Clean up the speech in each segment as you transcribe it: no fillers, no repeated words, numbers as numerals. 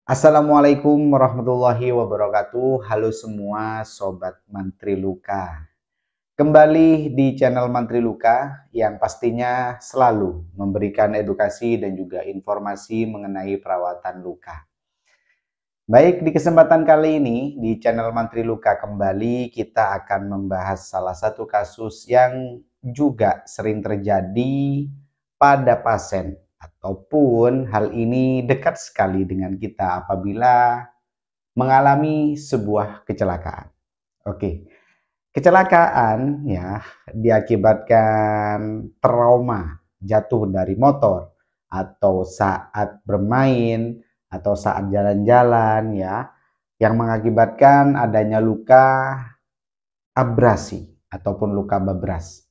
Assalamualaikum warahmatullahi wabarakatuh. Halo semua Sobat Mantri Luka. Kembali di channel Mantri Luka yang pastinya selalu memberikan edukasi dan juga informasi mengenai perawatan luka. Baik, di kesempatan kali ini di channel Mantri Luka kembali kita akan membahas salah satu kasus yang juga sering terjadi pada pasien ataupun hal ini dekat sekali dengan kita apabila mengalami sebuah kecelakaan. Oke, kecelakaan ya diakibatkan trauma jatuh dari motor atau saat bermain atau saat jalan-jalan ya yang mengakibatkan adanya luka abrasi ataupun luka babras.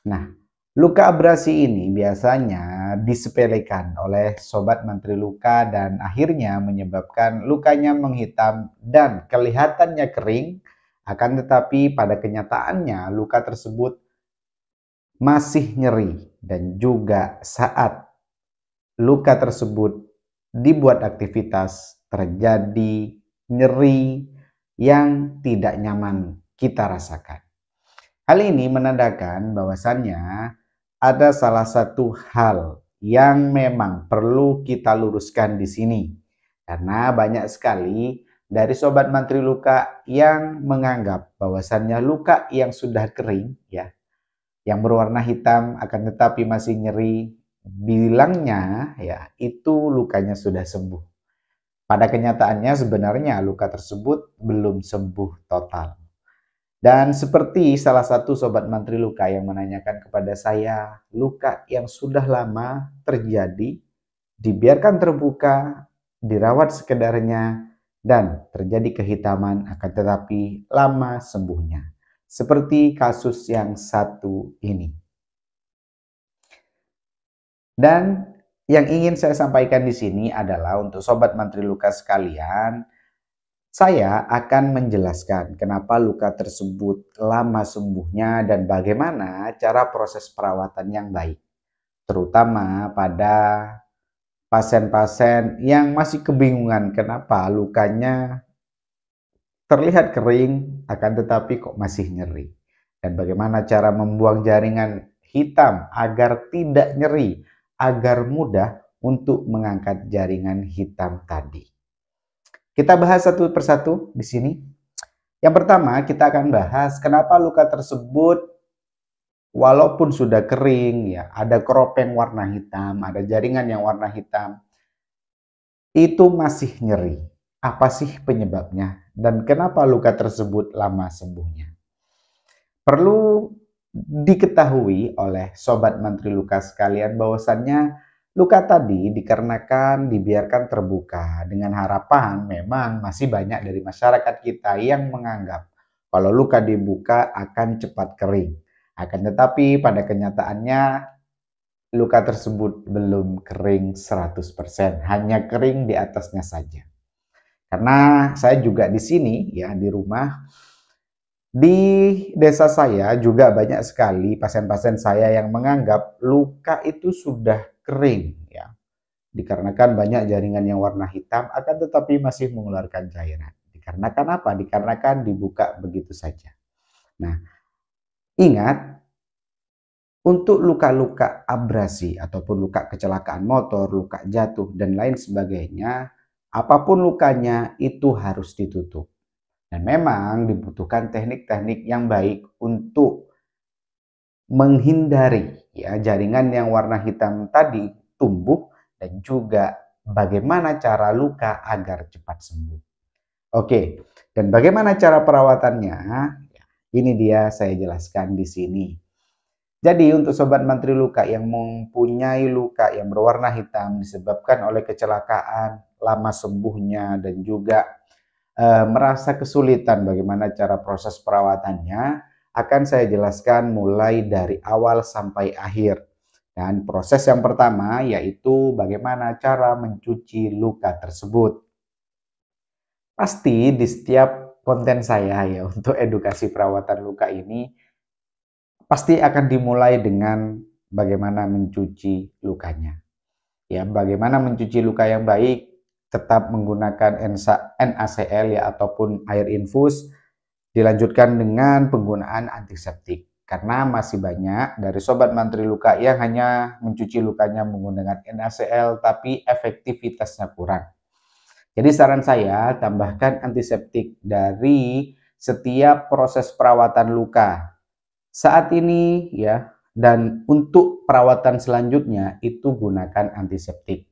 Nah, luka abrasi ini biasanya disepelekan oleh sobat mantri luka dan akhirnya menyebabkan lukanya menghitam dan kelihatannya kering, akan tetapi pada kenyataannya luka tersebut masih nyeri dan juga saat luka tersebut dibuat aktivitas terjadi nyeri yang tidak nyaman kita rasakan. Hal ini menandakan bahwasannya ada salah satu hal yang memang perlu kita luruskan di sini. Karena banyak sekali dari sobat mantri luka yang menganggap bahwasannya luka yang sudah kering ya, yang berwarna hitam akan tetapi masih nyeri, bilangnya ya itu lukanya sudah sembuh. Pada kenyataannya sebenarnya luka tersebut belum sembuh total. Dan seperti salah satu sobat mantri luka yang menanyakan kepada saya, luka yang sudah lama terjadi, dibiarkan terbuka, dirawat sekedarnya, dan terjadi kehitaman akan tetapi lama sembuhnya. Seperti kasus yang satu ini. Dan yang ingin saya sampaikan di sini adalah untuk sobat mantri luka sekalian, saya akan menjelaskan kenapa luka tersebut lama sembuhnya dan bagaimana cara proses perawatan yang baik, terutama pada pasien-pasien yang masih kebingungan kenapa lukanya terlihat kering akan tetapi kok masih nyeri, dan bagaimana cara membuang jaringan hitam agar tidak nyeri, agar mudah untuk mengangkat jaringan hitam tadi. Kita bahas satu persatu di sini. Yang pertama, kita akan bahas kenapa luka tersebut walaupun sudah kering, ya, ada keropeng warna hitam, ada jaringan yang warna hitam, itu masih nyeri. Apa sih penyebabnya? Dan kenapa luka tersebut lama sembuhnya? Perlu diketahui oleh sobat mantri luka sekalian bahwasannya luka tadi dikarenakan dibiarkan terbuka dengan harapan memang masih banyak dari masyarakat kita yang menganggap kalau luka dibuka akan cepat kering. Akan tetapi pada kenyataannya luka tersebut belum kering 100%, hanya kering di atasnya saja. Karena saya juga di sini ya di rumah, di desa saya juga banyak sekali pasien-pasien saya yang menganggap luka itu sudah kering ya. Dikarenakan banyak jaringan yang warna hitam akan tetapi masih mengeluarkan cairan. Dikarenakan apa? Dikarenakan dibuka begitu saja. Nah, ingat untuk luka-luka abrasi ataupun luka kecelakaan motor, luka jatuh dan lain sebagainya, apapun lukanya itu harus ditutup. Dan memang dibutuhkan teknik-teknik yang baik untuk menghindari ya jaringan yang warna hitam tadi tumbuh dan juga bagaimana cara luka agar cepat sembuh. Oke, dan bagaimana cara perawatannya? Ini dia saya jelaskan di sini. Jadi untuk sobat mantri luka yang mempunyai luka yang berwarna hitam disebabkan oleh kecelakaan, lama sembuhnya dan juga merasa kesulitan bagaimana cara proses perawatannya, akan saya jelaskan mulai dari awal sampai akhir. Dan proses yang pertama yaitu bagaimana cara mencuci luka tersebut. Pasti di setiap konten saya ya untuk edukasi perawatan luka ini pasti akan dimulai dengan bagaimana mencuci lukanya. Ya, bagaimana mencuci luka yang baik? tetap menggunakan NaCl ya ataupun air infus, dilanjutkan dengan penggunaan antiseptik. Karena masih banyak dari sobat mantri luka yang hanya mencuci lukanya menggunakan NaCl tapi efektivitasnya kurang. Jadi saran saya tambahkan antiseptik dari setiap proses perawatan luka. Saat ini ya, dan untuk perawatan selanjutnya itu gunakan antiseptik.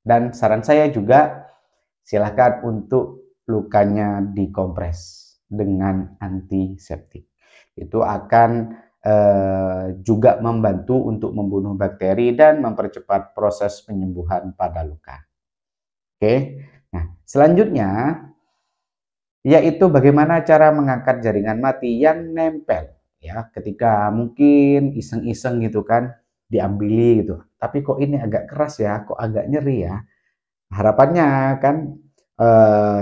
Dan saran saya juga silakan untuk lukanya dikompres dengan antiseptik. Itu akan juga membantu untuk membunuh bakteri dan mempercepat proses penyembuhan pada luka. Oke. Nah, selanjutnya yaitu bagaimana cara mengangkat jaringan mati yang nempel ya, ketika mungkin iseng-iseng gitu kan diambili gitu. Tapi kok ini agak keras ya, kok agak nyeri ya. Harapannya kan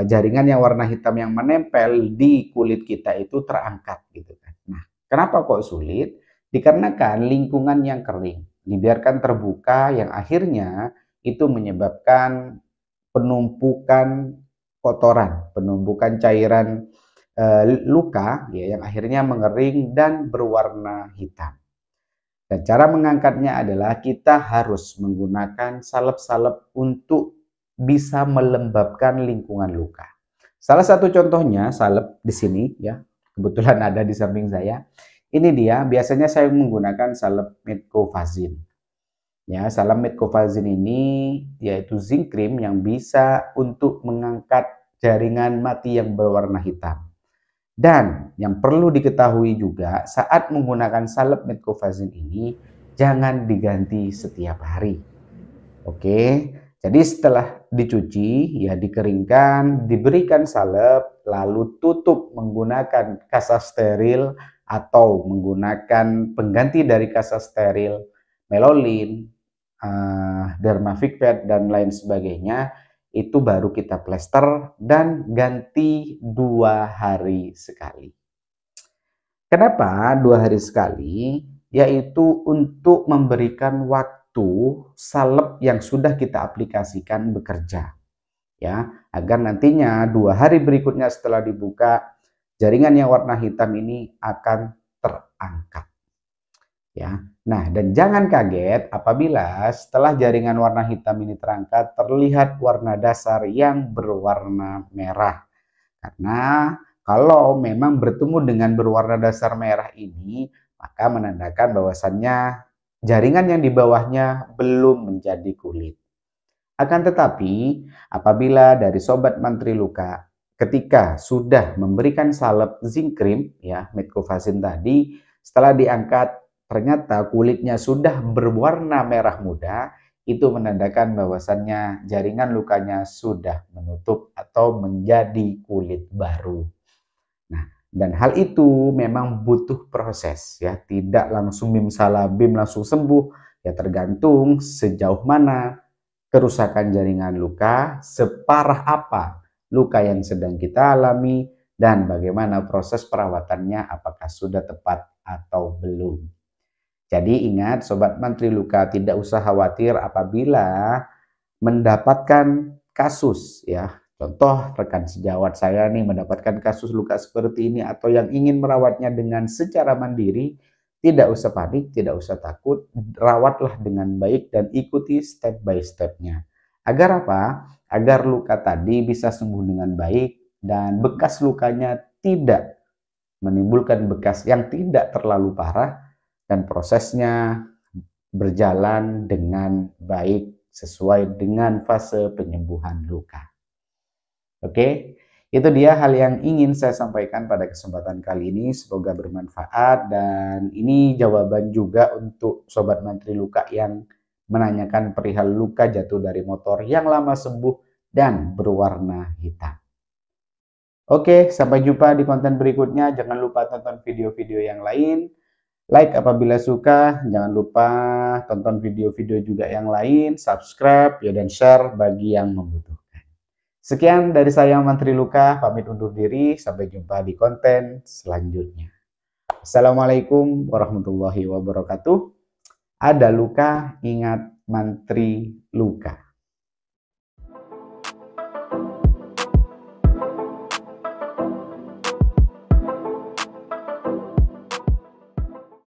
jaringan yang warna hitam yang menempel di kulit kita itu terangkat gitu kan. Nah, kenapa kok sulit? Dikarenakan lingkungan yang kering, dibiarkan terbuka yang akhirnya itu menyebabkan penumpukan kotoran, penumpukan cairan luka ya, yang akhirnya mengering dan berwarna hitam. Dan cara mengangkatnya adalah kita harus menggunakan salep-salep untuk bisa melembabkan lingkungan luka. Salah satu contohnya salep di sini ya, kebetulan ada di samping saya. Ini dia, biasanya saya menggunakan salep Metcovazin. Ya, salep Metcovazin ini yaitu zinc cream yang bisa untuk mengangkat jaringan mati yang berwarna hitam. Dan yang perlu diketahui juga saat menggunakan salep Metcovazin ini jangan diganti setiap hari. Oke, jadi setelah dicuci ya dikeringkan, diberikan salep, lalu tutup menggunakan kasa steril atau menggunakan pengganti dari kasa steril, Melolin, Dermaficvet dan lain sebagainya. Itu baru kita plester dan ganti 2 hari sekali. Kenapa 2 hari sekali? Yaitu untuk memberikan waktu salep yang sudah kita aplikasikan bekerja. Ya, agar nantinya 2 hari berikutnya setelah dibuka, jaringan yang warna hitam ini akan terangkat. Ya. Nah, dan jangan kaget apabila setelah jaringan warna hitam ini terangkat, terlihat warna dasar yang berwarna merah. Karena kalau memang bertemu dengan berwarna dasar merah ini, maka menandakan bahwasannya jaringan yang di bawahnya belum menjadi kulit. Akan tetapi, apabila dari sobat mantri luka ketika sudah memberikan salep zinc cream ya, Metcovazin tadi, setelah diangkat ternyata kulitnya sudah berwarna merah muda, itu menandakan bahwasannya jaringan lukanya sudah menutup atau menjadi kulit baru. Nah, dan hal itu memang butuh proses ya, tidak langsung bim salabim langsung sembuh, ya tergantung sejauh mana kerusakan jaringan luka, separah apa luka yang sedang kita alami, dan bagaimana proses perawatannya apakah sudah tepat atau belum. Jadi ingat sobat mantri luka, tidak usah khawatir apabila mendapatkan kasus ya. Contoh rekan sejawat saya nih mendapatkan kasus luka seperti ini atau yang ingin merawatnya dengan secara mandiri, tidak usah panik, tidak usah takut, rawatlah dengan baik dan ikuti step by step-nya. Agar apa? Agar luka tadi bisa sembuh dengan baik dan bekas lukanya tidak menimbulkan bekas yang tidak terlalu parah dan prosesnya berjalan dengan baik sesuai dengan fase penyembuhan luka. Oke, itu dia hal yang ingin saya sampaikan pada kesempatan kali ini. Semoga bermanfaat dan ini jawaban juga untuk sobat mantri luka yang menanyakan perihal luka jatuh dari motor yang lama sembuh dan berwarna hitam. Oke, sampai jumpa di konten berikutnya. Jangan lupa tonton video-video yang lain. Like apabila suka, jangan lupa tonton video-video juga yang lain, subscribe ya dan share bagi yang membutuhkan. Sekian dari saya Mantri Luka, pamit undur diri, sampai jumpa di konten selanjutnya. Assalamualaikum warahmatullahi wabarakatuh. Ada luka, ingat Mantri Luka.